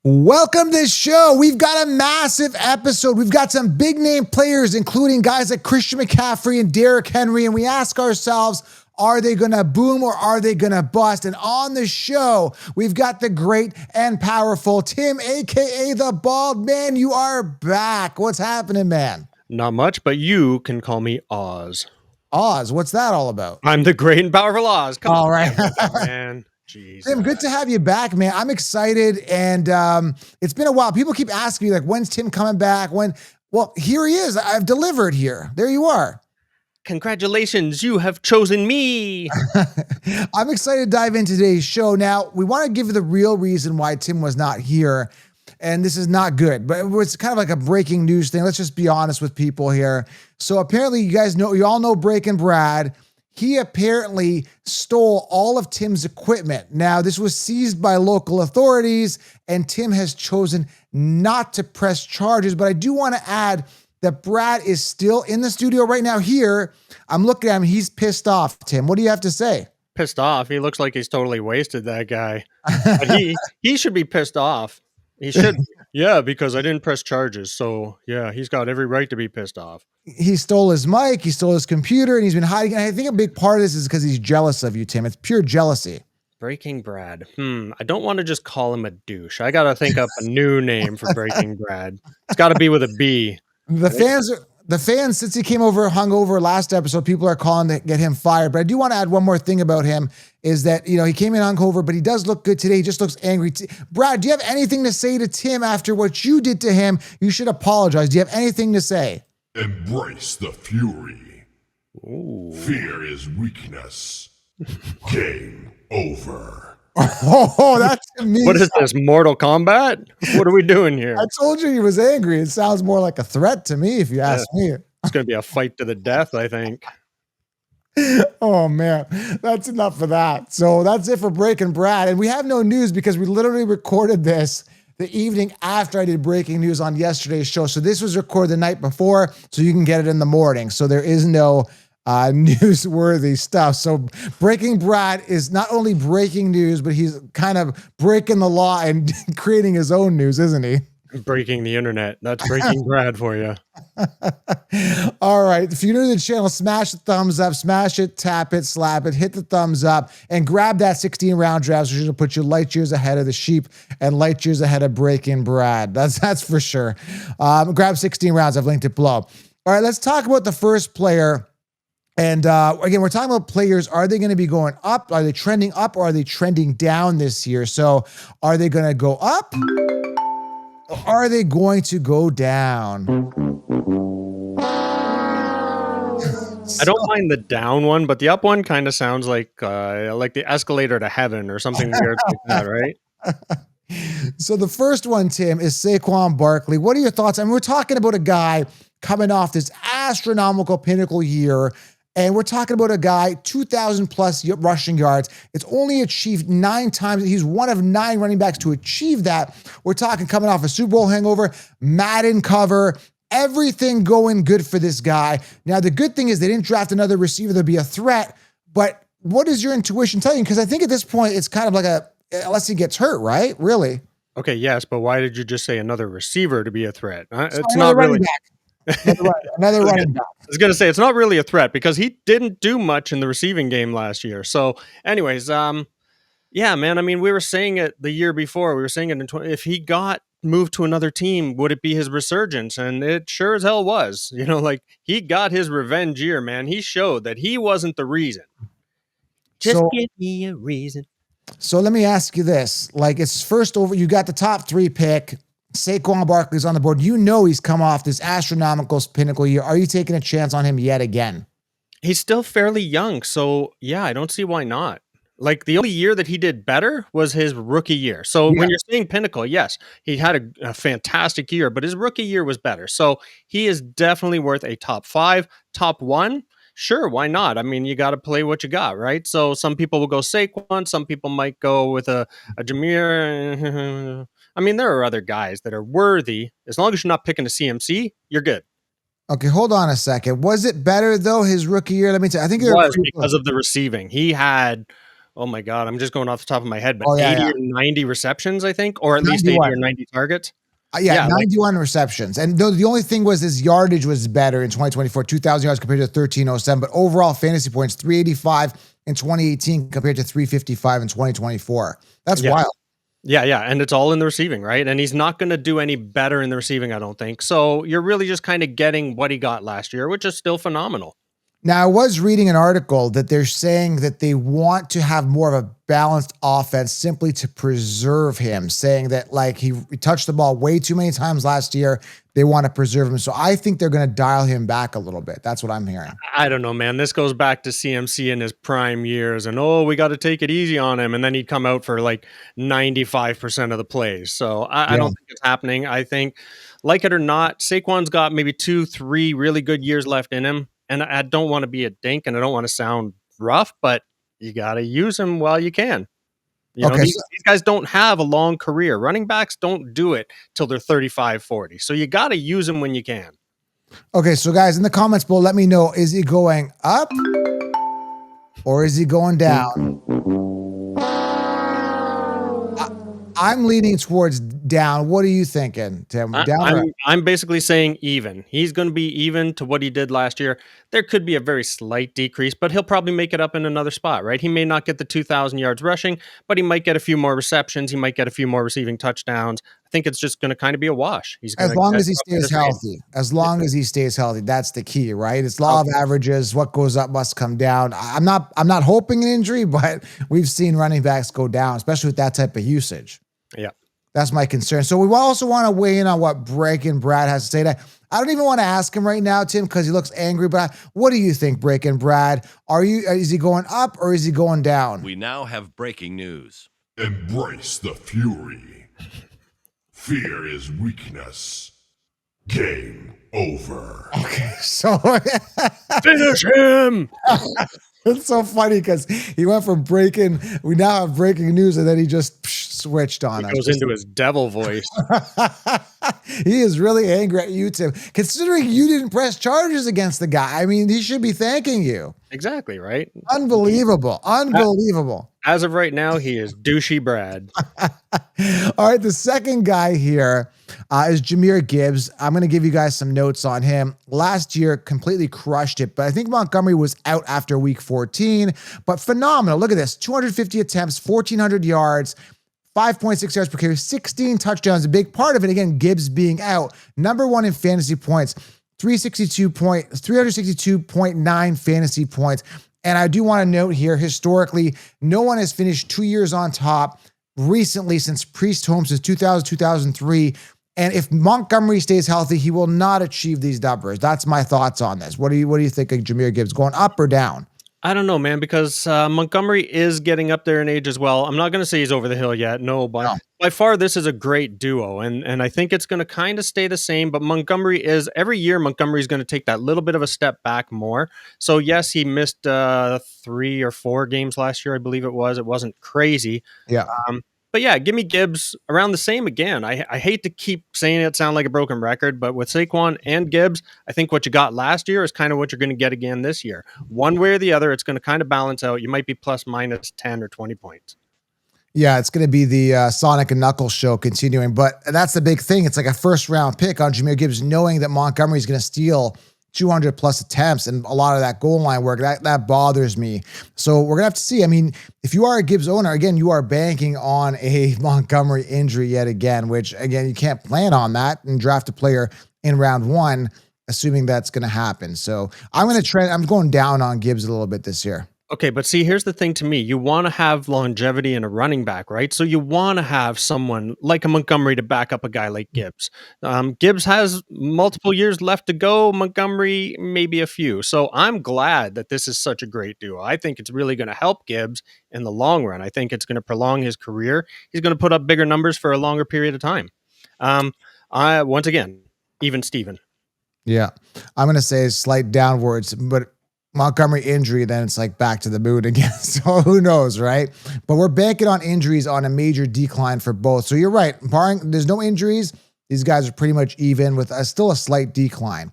Welcome to the show. We've got a massive episode. We've got some big name players, including guys like Christian McCaffrey and Derrick Henry. And we ask ourselves, are they going to boom or are they going to bust? And on the show, we've got the great and powerful Tim, a.k.a. the Bald Man. You are back. What's happening, man? Not much, but you can call me Oz. Oz, what's that all about? I'm the great and powerful Oz. Come all on, right, man. Jeez. Tim, good to have you back, man. I'm excited, and it's been a while. People keep asking me, like, when's Tim coming back? When? Well, here he is. I've delivered here. There you are. Congratulations, you have chosen me. I'm excited to dive into today's show. Now, we want to give you the real reason why Tim was not here, and this is not good, but it's kind of like a breaking news thing. Let's just be honest with people here. So apparently, you all know Breaking Brad. He apparently stole all of Tim's equipment. Now, this was seized by local authorities, and Tim has chosen not to press charges. But I do want to add that Brad is still in the studio right now here. I'm looking at him. He's pissed off, Tim. What do you have to say? Pissed off. He looks like he's totally wasted, that guy. But he should be pissed off. He should. Yeah, because I didn't press charges. So, yeah, he's got every right to be pissed off. He stole his mic, he stole his computer, and he's been hiding. And I think a big part of this is because he's jealous of you, Tim. It's pure jealousy. Breaking Brad. I don't want to just call him a douche. I got to think up a new name for Breaking Brad. It's got to be with a B. The fans, since he came over, hung over last episode, people are calling to get him fired. But I do want to add one more thing about him is that, he came in hungover, but he does look good today. He just looks angry. Brad, do you have anything to say to Tim after what you did to him? You should apologize. Do you have anything to say? Embrace the fury. Ooh. Fear is weakness. Game over. Oh, that's me. What is this, Mortal Kombat? What are we doing here? I told you he was angry. It sounds more like a threat to me, if you ask me. It's going to be a fight to the death, I think. Oh, man. That's enough for that. So that's it for Breaking Brad. And we have no news because we literally recorded this the evening after I did breaking news on yesterday's show. So this was recorded the night before, so you can get it in the morning. So there is no newsworthy stuff. So Breaking Brad is not only breaking news, but he's kind of breaking the law and creating his own news, isn't he? Breaking the internet. That's Breaking Brad for you. All right. If you're new to the channel, smash the thumbs up, smash it, tap it, slap it, hit the thumbs up, and grab that 16-round draft, which will put you light years ahead of the sheep and light years ahead of Breaking Brad. That's for sure. Grab 16 rounds. I've linked it below. All right. Let's talk about the first player. And again, we're talking about players. Are they going to be going up? Are they trending up or are they trending down this year? So are they going to go up? Or are they going to go down? I don't mind the down one, but the up one kind of sounds like the escalator to heaven or something weird like that, right? So the first one, Tim, is Saquon Barkley. What are your thoughts? I mean, we're talking about a guy coming off this astronomical pinnacle year. And we're talking about a guy, 2,000 plus rushing yards. It's only achieved 9 times. He's one of 9 running backs to achieve that. We're talking coming off a Super Bowl hangover, Madden cover, everything going good for this guy. Now, the good thing is they didn't draft another receiver that'd be a threat. But what does your intuition tell you? Because I think at this point, it's kind of like unless he gets hurt, right? Really? Okay, yes, but why did you just say another receiver to be a threat? It's not really. Another running back. I was going to say, it's not really a threat because he didn't do much in the receiving game last year. So anyways, yeah, man, I mean, we were saying it the year before. We were saying it if he got moved to another team, would it be his resurgence? And it sure as hell was. He got his revenge year, man. He showed that he wasn't the reason. Just give me a reason. So let me ask you this. It's first over, you got the top 3 pick. Saquon Barkley's on the board. He's come off this astronomical pinnacle year. Are you taking a chance on him yet again? He's still fairly young. So, yeah, I don't see why not. The only year that he did better was his rookie year. So when you're saying pinnacle, yes, he had a fantastic year, but his rookie year was better. So he is definitely worth a top 5, top 1. Sure, why not? I mean, you got to play what you got, right? So some people will go Saquon. Some people might go with a Jameer. I mean, there are other guys that are worthy. As long as you're not picking a CMC, you're good. Okay, hold on a second. Was it better, though, his rookie year? Let me tell you. I think it was because of the receiving. He had Oh my God, I'm just going off the top of my head, but Oh, yeah, 80 yeah. or 90 receptions, I think, or at least 80 or 91. 90 targets. Yeah, Yeah, like 91 receptions. And the only thing was his yardage was better in 2024, 2,000 yards compared to 1,307. But overall fantasy points, 385 in 2018 compared to 355 in 2024. That's yeah. wild. Yeah, and it's all in the receiving, right? And he's not going to do any better in the receiving, I don't think. So you're really just kind of getting what he got last year, which is still phenomenal. Now, I was reading an article that they're saying that they want to have more of a balanced offense simply to preserve him, saying that like he touched the ball way too many times last year. They want to preserve him. So I think they're going to dial him back a little bit. That's what I'm hearing. I don't know, man. This goes back to CMC in his prime years, and we got to take it easy on him. And then he'd come out for like 95% of the plays. So I Yeah. don't think it's happening. I think, like it or not, Saquon's got maybe 2-3 really good years left in him. And I don't want to be a dink and I don't want to sound rough, but you got to use him while you can. Okay. These guys don't have a long career. Running backs don't do it till they're 35, 40. So you got to use them when you can. Okay. So guys, in the comments below, let me know, is he going up or is he going down? I'm leaning towards down. What are you thinking, Tim? Down or up? I'm basically saying even. He's going to be even to what he did last year. There could be a very slight decrease, but he'll probably make it up in another spot, right? He may not get the 2,000 yards rushing, but he might get a few more receptions. He might get a few more receiving touchdowns. I think it's just going to kind of be a wash. As long as he stays healthy. As long as he stays healthy, that's the key, right? It's law of averages. What goes up must come down. I'm not hoping an injury, but we've seen running backs go down, especially with that type of usage. Yeah. That's my concern. So we also want to weigh in on what Breaking Brad has to say. I don't even want to ask him right now, Tim, because he looks angry. But what do you think, Breaking Brad? Is he going up or is he going down? We now have breaking news. Embrace the fury. Fear is weakness. Game over. Okay, so Finish him. it's so funny because he went from we now have breaking news, and then he just switched on us. He goes into his devil voice. He is really angry at you, Tim, considering you didn't press charges against the guy. I mean, he should be thanking you. Exactly, right? Unbelievable. As of right now, he is douchey Brad. All right, the second guy here is Jahmyr Gibbs. I'm going to give you guys some notes on him. Last year, completely crushed it, but I think Montgomery was out after week 14, but phenomenal. Look at this, 250 attempts, 1,400 yards, 5.6 yards per carry, 16 touchdowns. A big part of it, again, Gibbs being out. Number one in fantasy points, 362.9 fantasy points. And I do want to note here, historically, no one has finished 2 years on top recently since Priest Holmes since 2000, 2003. And if Montgomery stays healthy, he will not achieve these numbers. That's my thoughts on this. What do you think of Jahmyr Gibbs, going up or down? I don't know, man, because Montgomery is getting up there in age as well. I'm not going to say he's over the hill yet. No, but by far, this is a great duo. And I think it's going to kind of stay the same. But every year, Montgomery is going to take that little bit of a step back more. So, yes, he missed 3 or 4 games last year, I believe it was. It wasn't crazy. Yeah. But yeah, give me Gibbs around the same again. I hate to keep saying it, sound like a broken record, but with Saquon and Gibbs, I think what you got last year is kind of what you're going to get again this year. One way or the other, it's going to kind of balance out. You might be plus minus 10 or 20 points. Yeah, it's going to be the Sonic and Knuckles show continuing. But that's the big thing. It's like a first round pick on Jahmyr Gibbs, knowing that Montgomery is going to steal 200 plus attempts and a lot of that goal line work. That bothers me. So we're going to have to see. I mean, if you are a Gibbs owner, again, you are banking on a Montgomery injury yet again, which again, you can't plan on that and draft a player in round 1, assuming that's going to happen. So I'm going down on Gibbs a little bit this year. Okay, but see, here's the thing to me. You want to have longevity in a running back, right? So you want to have someone like a Montgomery to back up a guy like Gibbs. Gibbs has multiple years left to go. Montgomery, maybe a few. So I'm glad that this is such a great duo. I think it's really going to help Gibbs in the long run. I think it's going to prolong his career. He's going to put up bigger numbers for a longer period of time. Once again, even Steven. Yeah, I'm going to say slight downwards, but Montgomery injury, then it's like back to the moon again. So who knows, right? But we're banking on injuries on a major decline for both. So you're right. Barring there's no injuries, these guys are pretty much even with still a slight decline.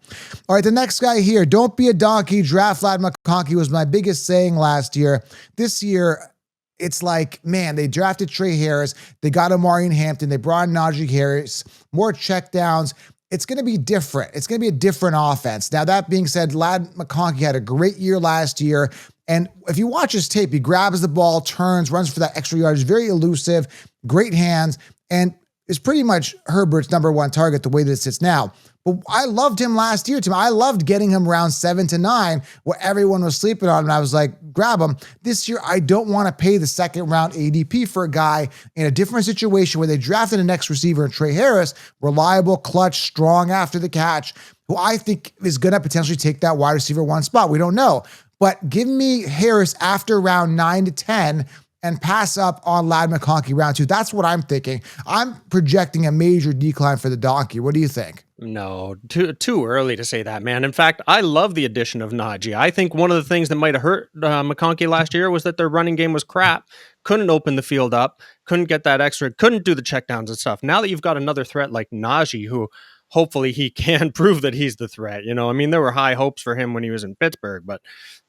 All right, the next guy here, don't be a donkey. Draft Lad McConkey was my biggest saying last year. This year, it's like, man, they drafted Trey Harris. They got Amari Hampton. They brought in Najee Harris, more checkdowns. It's going to be different. It's going to be a different offense. Now, that being said, Ladd McConkey had a great year last year. And if you watch his tape, he grabs the ball, turns, runs for that extra yardage, very elusive, great hands, and is pretty much Herbert's number one target the way that it sits now. But I loved him last year, Tim. I loved getting him round 7 to 9 where everyone was sleeping on him. And I was like, grab him. This year, I don't want to pay the second round ADP for a guy in a different situation where they drafted a next receiver in Trey Harris, reliable, clutch, strong after the catch, who I think is going to potentially take that wide receiver 1 spot. We don't know. But give me Harris after round 9 to 10 and pass up on Ladd McConkey round 2. That's what I'm thinking. I'm projecting a major decline for the donkey. What do you think? No, too early to say that, man. In fact, I love the addition of Najee. I think one of the things that might have hurt McConkey last year was that their running game was crap. Couldn't open the field up, couldn't get that extra, couldn't do the checkdowns and stuff. Now that you've got another threat like Najee, who hopefully he can prove that he's the threat. You know, I mean, there were high hopes for him when he was in Pittsburgh, but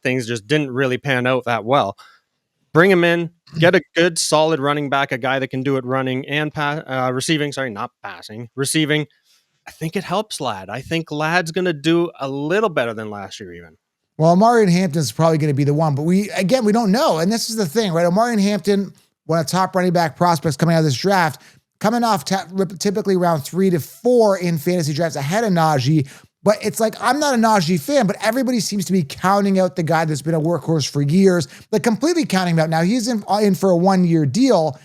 things just didn't really pan out that well. Bring him in, get a good, solid running back, a guy that can do it running and receiving. Sorry, not passing, receiving. I think it helps Ladd. I think Ladd's going to do a little better than last year even. Well, Amari Hampton is probably going to be the one, but we don't know. And this is the thing, right? Amari Hampton, one of the top running back prospects coming out of this draft, coming off typically around 3 to 4 in fantasy drafts ahead of Najee. But it's like, I'm not a Najee fan, but everybody seems to be counting out the guy that's been a workhorse for years, like completely counting him out. Now he's in for a 1-year deal.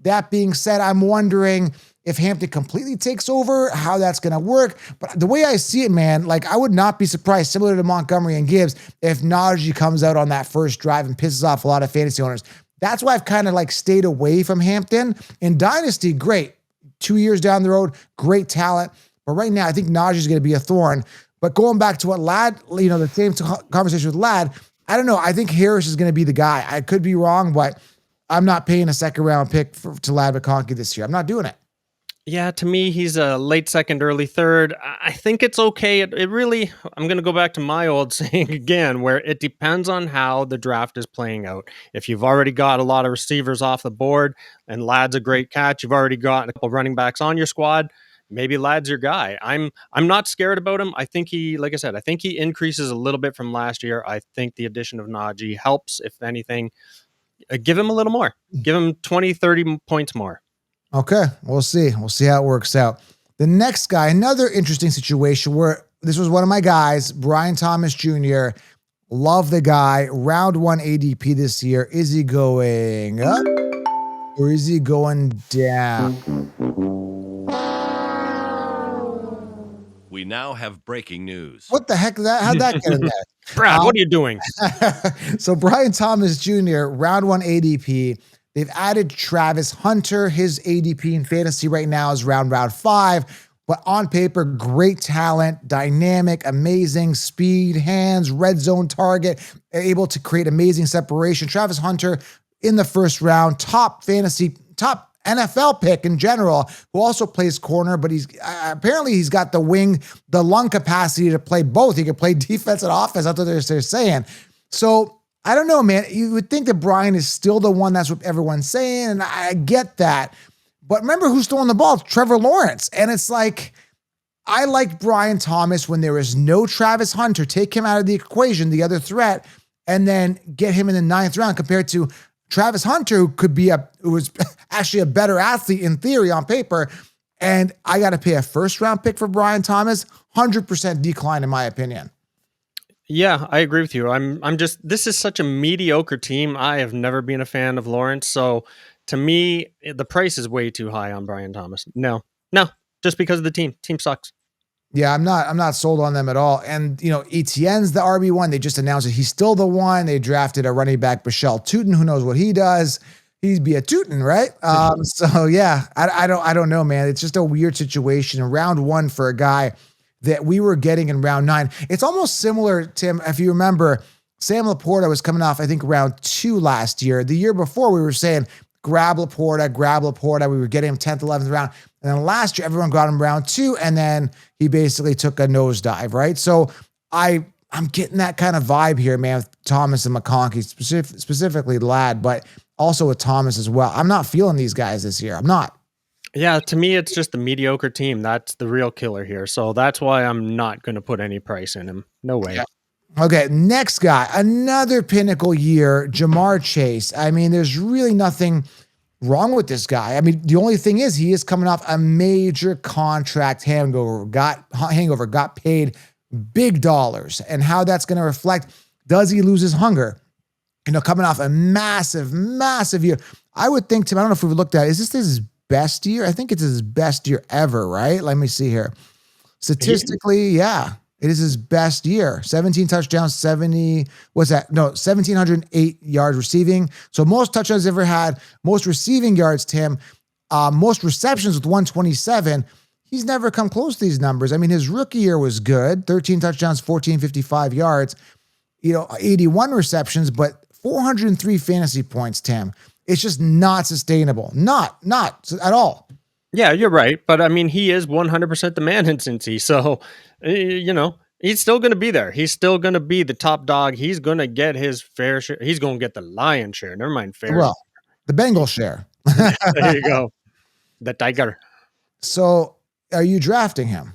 That being said, I'm wondering if Hampton completely takes over, how that's going to work. But the way I see it, man, like I would not be surprised, similar to Montgomery and Gibbs, if Najee comes out on that first drive and pisses off a lot of fantasy owners. That's why I've kind of like stayed away from Hampton. In Dynasty, great. 2 years down the road, great talent. But right now, I think Najee is going to be a thorn. But going back to what Ladd, the same conversation with Ladd, I don't know. I think Harris is going to be the guy. I could be wrong, but I'm not paying a second round pick to Ladd McConkey this year. I'm not doing it. Yeah, to me, he's a late second, early third. I think it's okay. It really, I'm going to go back to my old saying again, where it depends on how the draft is playing out. If you've already got a lot of receivers off the board and Ladd's a great catch, you've already got a couple running backs on your squad, maybe Ladd's your guy. I'm not scared about him. I think like I said, I think he increases a little bit from last year. I think the addition of Najee helps, if anything. Give him a little more. Give him 20, 30 points more. Okay, we'll see. We'll see how it works out. The next guy, another interesting situation where this was one of my guys, Brian Thomas Jr. Love the guy. Round 1 ADP this year. Is he going up or is he going down? We now have breaking news. What the heck is that? How'd that get in there? Brad, what are you doing? So Brian Thomas Jr., round 1 ADP. They've added Travis Hunter. His ADP in fantasy right now is round 5. But on paper, great talent, dynamic, amazing speed, hands, red zone target, able to create amazing separation. Travis Hunter in the first round, top NFL pick in general, who also plays corner, but he's got the lung capacity to play both. He can play defense and offense. That's what they're saying. So I don't know, man. You would think that Brian is still the one. That's what everyone's saying, and I get that. But remember who's throwing the ball? Trevor Lawrence. And it's like, I like Brian Thomas when there is no Travis Hunter. Take him out of the equation, the other threat, and then get him in the 9th round compared to Travis Hunter, who was actually a better athlete in theory on paper. And I got to pay a first round pick for Brian Thomas. 100% decline in my opinion. Yeah, I agree with you. This is such a mediocre team. I have never been a fan of Lawrence. So to me, the price is way too high on Brian Thomas. No, just because of the team. Team sucks. Yeah, I'm not sold on them at all. And, Etienne's the RB1. They just announced that he's still the one. They drafted a running back, Michelle Tootin. Who knows what he does? He'd be a Tootin, right? So yeah, I don't know, man. It's just a weird situation. In round 1 for a guy that we were getting in round 9. It's almost similar, Tim, if you remember, Sam Laporta was coming off, I think, round 2 last year. The year before, we were saying, grab Laporta. We were getting him 10th, 11th round. And then last year, everyone got him round 2, and then he basically took a nosedive, right? So I'm getting that kind of vibe here, man, with Thomas and McConkey, specifically Ladd. But also with Thomas as well. I'm not feeling these guys this year. I'm not. Yeah, to me, it's just the mediocre team. That's the real killer here. So that's why I'm not going to put any price in him. No way. Yeah. Okay, next guy, another pinnacle year, Jamar Chase. I mean, there's really nothing wrong with this guy. I mean, the only thing is he is coming off a major contract hangover, got paid big dollars. And how that's going to reflect, does he lose his hunger? Coming off a massive, massive year. I would think, Tim, I don't know if we've looked at it. Is this his best year? I think it's his best year ever, right? Let me see here. Statistically, yeah. It is his best year. 17 touchdowns, 1,708 yards receiving. So most touchdowns he's ever had, most receiving yards, Tim, most receptions with 127. He's never come close to these numbers. I mean, his rookie year was good. 13 touchdowns, 1,455 yards, 81 receptions, but 403 fantasy points, Tim. It's just not sustainable. Not at all. Yeah, you're right. But I mean, he is 100% the man in Cincy. So, he's still going to be there. He's still going to be the top dog. He's going to get his fair share. He's going to get the lion's share. Never mind fair. Well, the Bengals share. There you go. The Tiger. So are you drafting him?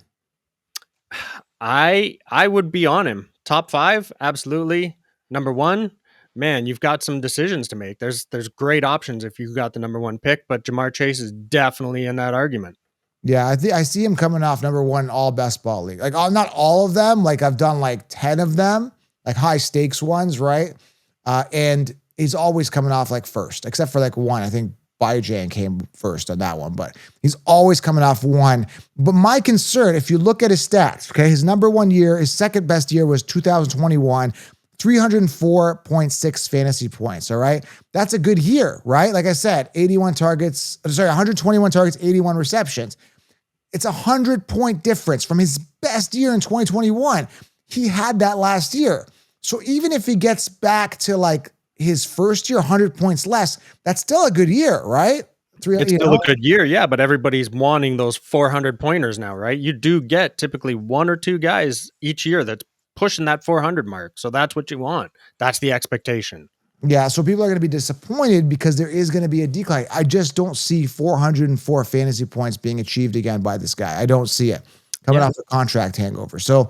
I would be on him. Top 5, absolutely. Number 1, man, you've got some decisions to make. There's great options if you got the number 1 pick, but Jamar Chase is definitely in that argument. Yeah, I see him coming off number 1 all best ball league. Like, not all of them. Like, I've done like 10 of them, like high stakes ones, right? And he's always coming off like first, except for like one. I think Bajan came first on that one, but he's always coming off 1. But my concern, if you look at his stats, okay, his number 1 year, his second best year was 2021. 304.6 fantasy points. All right. That's a good year, right? Like I said, 121 targets, 81 receptions. It's 100-point difference from his best year in 2021. He had that last year. So even if he gets back to like his first year, 100 points less, that's still a good year, right? It's still a good year, yeah, but everybody's wanting those 400 pointers now, right? You do get typically 1 or 2 guys each year that's pushing that 400 mark. So that's what you want. That's the expectation. Yeah, so people are going to be disappointed because there is going to be a decline. I just don't see 404 fantasy points being achieved again by this guy. I don't see it coming off the contract hangover. So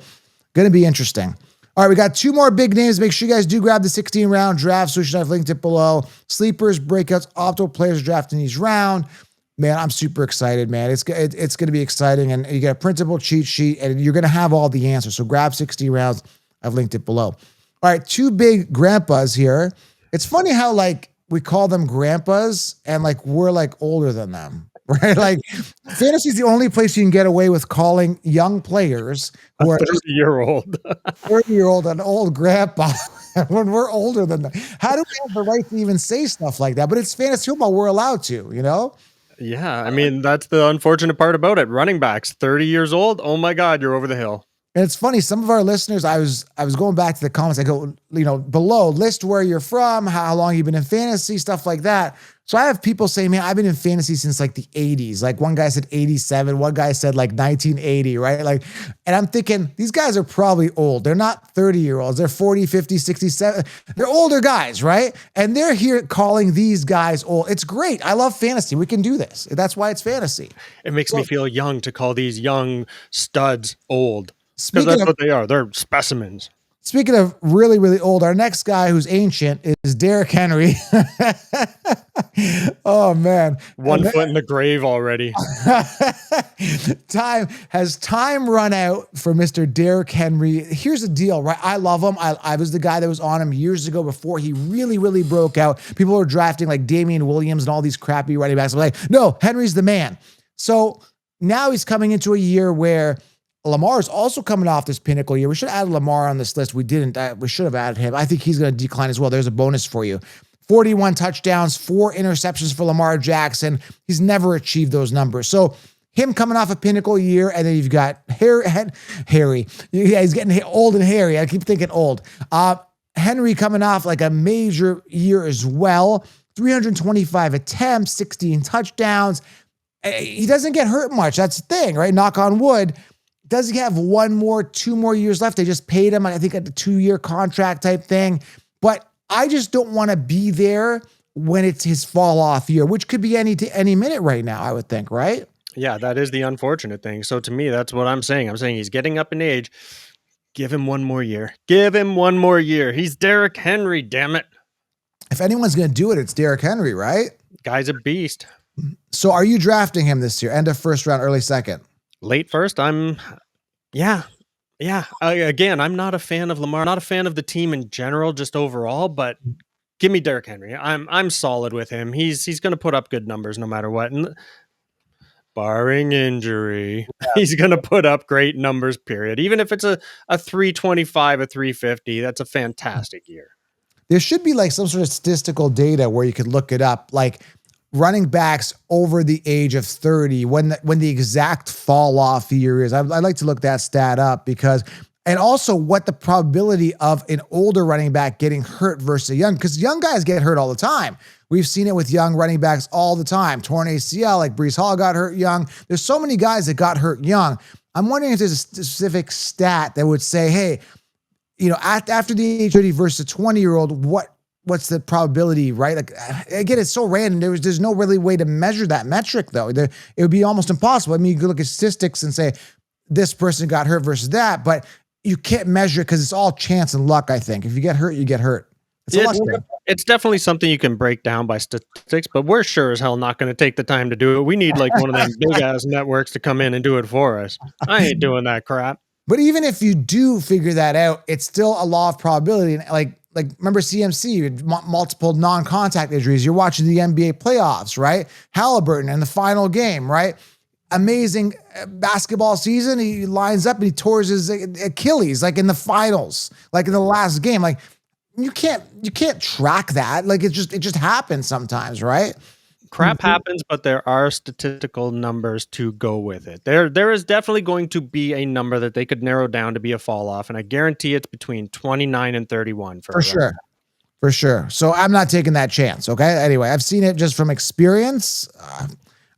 going to be interesting. All right, we got 2 more big names. Make sure you guys do grab the 16-round draft solution. I've linked it below. Sleepers, breakouts, optimal players drafting each round. Man, I'm super excited, man. It's going to be exciting, and you get a printable cheat sheet, and you're going to have all the answers. So grab 60 rounds. I've linked it below. All right, 2 big grandpas here. It's funny how like we call them grandpas, and like we're like older than them, right? Like fantasy is the only place you can get away with calling young players who are 30-year-old, 30-year-old an old grandpa when we're older than them. How do we have the right to even say stuff like that? But it's fantasy football. We're allowed to, Yeah, I mean, that's the unfortunate part about it. Running backs, 30 years old. Oh my God, you're over the hill. And it's funny, some of our listeners, I was going back to the comments. I go, below, list where you're from, how long you've been in fantasy, stuff like that. So I have people saying, man, I've been in fantasy since like the 80s. Like one guy said 87, one guy said like 1980, right? Like, and I'm thinking these guys are probably old. They're not 30-year-olds. They're 40, 50, 67. They're older guys, right? And they're here calling these guys old. It's great. I love fantasy. We can do this. That's why it's fantasy. It makes me feel young to call these young studs old. Because that's what they are. They're specimens. Speaking of really, really old, our next guy who's ancient is Derrick Henry. Oh, man. One foot in the grave already. Has time run out for Mr. Derrick Henry? Here's the deal, right? I love him. I was the guy that was on him years ago before he really, really broke out. People were drafting like Damian Williams and all these crappy running backs. I'm like, no, Henry's the man. So now he's coming into a year where Lamar is also coming off this pinnacle year. We should add Lamar on this list. We didn't. We should have added him. I think he's going to decline as well. There's a bonus for you. 41 touchdowns, 4 interceptions for Lamar Jackson. He's never achieved those numbers. So him coming off a pinnacle year, and then you've got Harry. Yeah, he's getting old and hairy. I keep thinking old. Henry coming off like a major year as well. 325 attempts, 16 touchdowns. He doesn't get hurt much. That's the thing, right? Knock on wood. Does he have 2 more years left? They just paid him, I think, a 2-year contract type thing. But I just don't want to be there when it's his fall off year, which could be any minute right now, I would think, right? Yeah, that is the unfortunate thing. So to me, that's what I'm saying. I'm saying he's getting up in age. Give him one more year. Give him one more year. He's Derrick Henry, damn it. If anyone's going to do it, it's Derrick Henry, right? Guy's a beast. So are you drafting him this year? End of first round, early second? Late first, yeah. Again, I'm not a fan of Lamar. I'm not a fan of the team in general, just overall, but give me Derrick Henry. I'm solid with him. He's going to put up good numbers no matter what. And barring injury, he's going to put up great numbers, period. Even if it's a 325, a 350, that's a fantastic year. There should be like some sort of statistical data where you could look it up, like running backs over the age of 30, when the exact fall off year is. I'd like to look that stat up because, and also what the probability of an older running back getting hurt versus a young, because young guys get hurt all the time. We've seen it with young running backs all the time. Torn ACL, like Breece Hall got hurt young. There's so many guys that got hurt young. I'm wondering if there's a specific stat that would say, hey, after the age 30 versus a 20-year-old, what's the probability, right? Like, again, it's so random. There's no really way to measure that metric, though. It would be almost impossible. I mean, you could look at statistics and say this person got hurt versus that, but you can't measure it because it's all chance and luck, I think. If you get hurt, you get hurt. It's definitely something you can break down by statistics, but we're sure as hell not going to take the time to do it. We need like one of them big-ass networks to come in and do it for us. I ain't doing that crap. But even if you do figure that out, it's still a law of probability. And like remember CMC, multiple non-contact injuries. You're watching the NBA playoffs, right? Halliburton in the final game, right? Amazing basketball season. He lines up and he tore his Achilles, like in the finals, like in the last game. Like you can't track that. Like it just happens sometimes, right? Crap happens, but there are statistical numbers to go with it. There is definitely going to be a number that they could narrow down to be a fall off, and I guarantee it's between 29 and 31 for sure. For sure. So I'm not taking that chance. Okay. Anyway, I've seen it just from experience.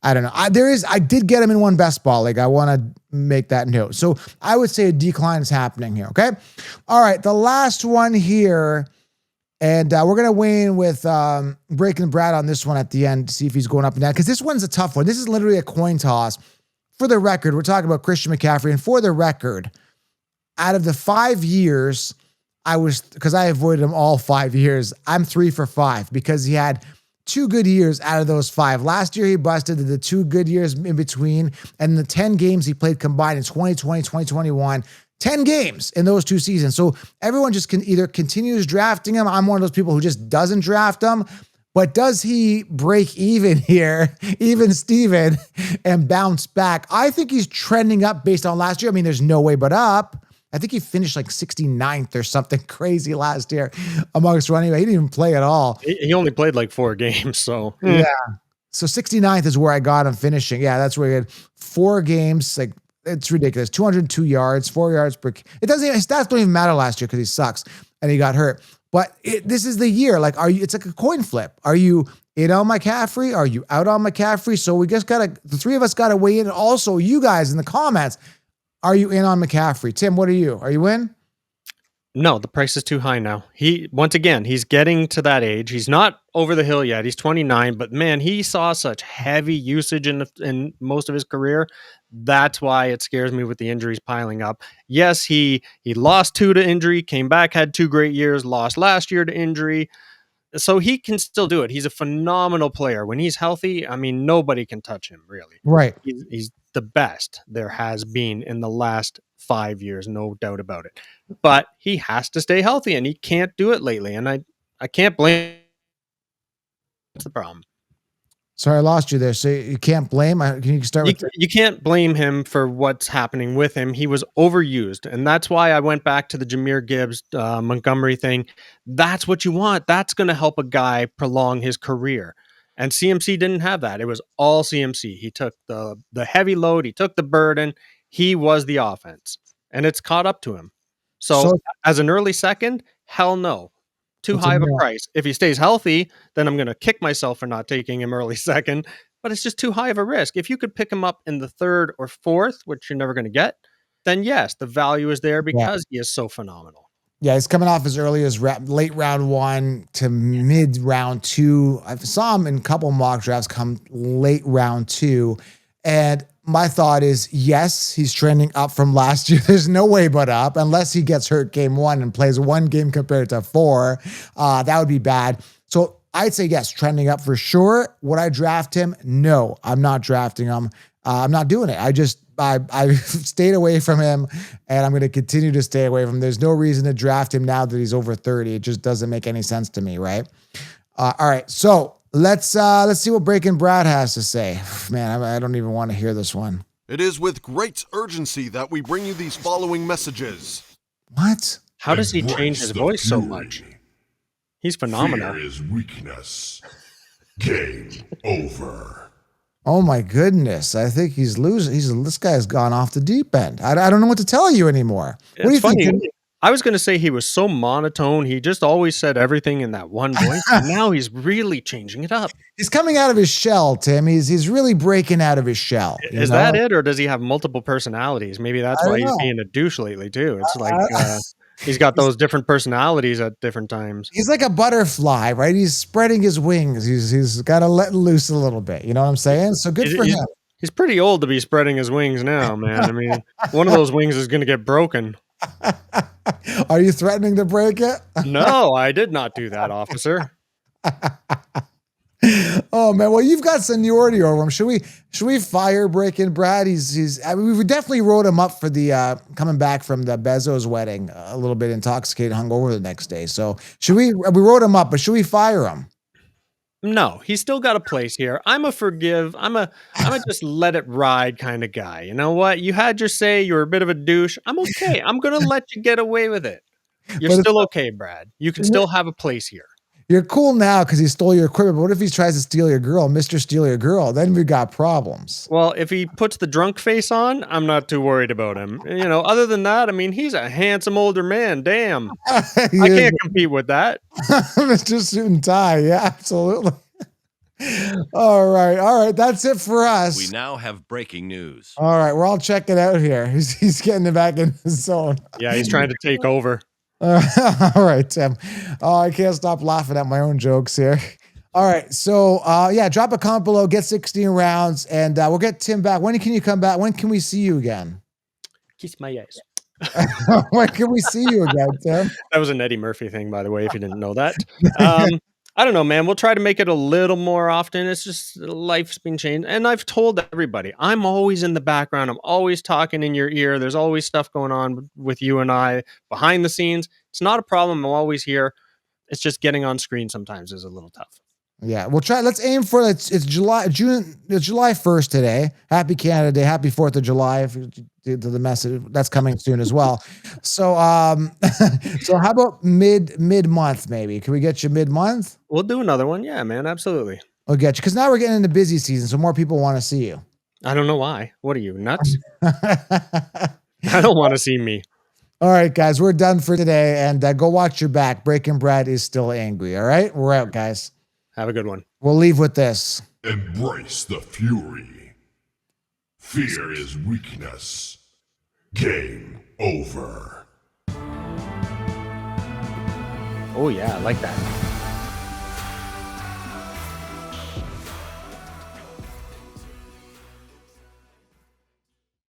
I don't know. I did get him in one best ball league. I want to make that note. So I would say a decline is happening here. Okay. All right. The last one here. And we're going to weigh in with Breaking Brad on this one at the end to see if he's going up and down. Because this one's a tough one. This is literally a coin toss. For the record, we're talking about Christian McCaffrey. And for the record, out of the 5 years, because I avoided him all 5 years, I'm 3 for 5 because he had 2 good years out of those 5. Last year, he busted the 2 good years in between. And the 10 games he played combined in 2020, 2021, 10 games in those 2 seasons. So everyone just can either continues drafting him. I'm one of those people who just doesn't draft him. But does he break even here, even Steven, and bounce back? I think he's trending up based on last year. I mean, there's no way but up. I think he finished like 69th or something crazy last year amongst running back. He didn't even play at all. He only played like 4 games, so. Yeah. So 69th is where I got him finishing. Yeah, that's where he had 4 games, like, it's ridiculous. 202 yards, 4 yards per. It doesn't even, his stats don't even matter last year because he sucks and he got hurt. But this is the year. Like, it's like a coin flip. Are you in on McCaffrey? Are you out on McCaffrey? So we just the 3 of us got to weigh in. Also, you guys in the comments, are you in on McCaffrey? Tim, what are you? Are you in? No, the price is too high now. Once again, he's getting to that age. He's not over the hill yet. He's 29, but man, he saw such heavy usage in most of his career. That's why it scares me with the injuries piling up. Yes, he lost 2 to injury, came back, had 2 great years, lost last year to injury. So he can still do it. He's a phenomenal player. When he's healthy, I mean, nobody can touch him, really. Right. He's the best there has been in the last 5 years, no doubt about it. But he has to stay healthy, and he can't do it lately. And I can't blame. That's the problem. Sorry, I lost you there. So you can't blame. Can you start with? You can't blame him for what's happening with him. He was overused, and that's why I went back to the Jahmyr Gibbs, Montgomery thing. That's what you want. That's going to help a guy prolong his career. And CMC didn't have that. It was all CMC. He took the heavy load. He took the burden. He was the offense, and it's caught up to him. So as an early second, hell no. Too high of a price. If he stays healthy, then I'm going to kick myself for not taking him early second, but it's just too high of a risk. If you could pick him up in the 3rd or 4th, which you're never going to get, then yes, the value is there because he is so phenomenal. Yeah, he's coming off as early as late round 1 to mid round 2. I saw him in a couple mock drafts come late round 2. And my thought is, yes, he's trending up from last year. There's no way but up, unless he gets hurt game 1 and plays 1 game compared to 4. That would be bad. So I'd say yes, trending up for sure. Would I draft him? No, I'm not drafting him. I'm not doing it. I stayed away from him, and I'm going to continue to stay away from him. There's no reason to draft him now that he's over 30. It just doesn't make any sense to me, right? All right, so let's see what Breaking Brad has to say. Man, I don't even want to hear this one. It is with great urgency that we bring you these following messages. What? How does he Embrace change his the voice so fury. much? He's phenomenal. Fear is weakness. Game over. Oh my goodness! I think he's losing. This guy's gone off the deep end. I don't know what to tell you anymore. What do you It's funny. think? I was going to say he was so monotone. He just always said everything in that one voice. And now he's really changing it up. He's coming out of his shell, Tim. He's really breaking out of his shell. Is that it, or does he have multiple personalities? Maybe that's I why don't he's know. being a douche lately too. It's like he's got those different personalities at different times. He's like a butterfly, right? He's spreading his wings. He's got to let loose a little bit. You know what I'm saying? So good for him. He's pretty old to be spreading his wings now, man. I mean, one of those wings is going to get broken. Are you threatening to break it? No, I did not do that, officer. Oh man, well you've got seniority over him. Should we fire Breaking Brad? I mean, we definitely wrote him up for the coming back from the Bezos wedding, a little bit intoxicated, hungover the next day. So we wrote him up, but should we fire him? No, he's still got a place here. I'm a just let it ride kind of guy. You know what? You had your say. You're a bit of a douche. I'm okay. I'm gonna let you get away with it. You're still okay, Brad. You can still have a place here. You're cool now because he stole your equipment, but what if he tries to steal your girl, Mr. Steal Your Girl? Then we got problems. Well, if he puts the drunk face on, I'm not too worried about him. You know, other than that, I mean, he's a handsome older man. Damn. I can't compete with that. Mr. Suit and Tie. Yeah, absolutely. All right. That's it for us. We now have breaking news. All right, we're all checking out here. He's getting it back in the zone. Yeah, he's trying to take over. All right, Tim. Oh, I can't stop laughing at my own jokes here. All right, so drop a comment below, get 16 rounds, and we'll get Tim back. When can you come back? When can we see you again? Kiss my ass. When can we see you again, Tim? That was an Eddie Murphy thing, by the way, if you didn't know that. I don't know, man. We'll try to make it a little more often. It's just life's been changed. And I've told everybody, I'm always in the background. I'm always talking in your ear. There's always stuff going on with you and I behind the scenes. It's not a problem. I'm always here. It's just getting on screen sometimes is a little tough. Yeah, we'll try. Let's aim for it's July 1st today. Happy Canada Day. Happy 4th of July. If you did the message, that's coming soon as well. So, so how about mid month maybe? Can we get you mid month? We'll do another one. Yeah, man, absolutely. We'll get you because now we're getting into busy season, so more people want to see you. I don't know why. What are you, nuts? I don't want to see me. All right, guys, we're done for today, and go watch your back. Breaking Brad is still angry. All right, we're out, guys. Have a good one. We'll leave with this. Embrace the fury. Fear is weakness. Game over. Oh, yeah, I like that.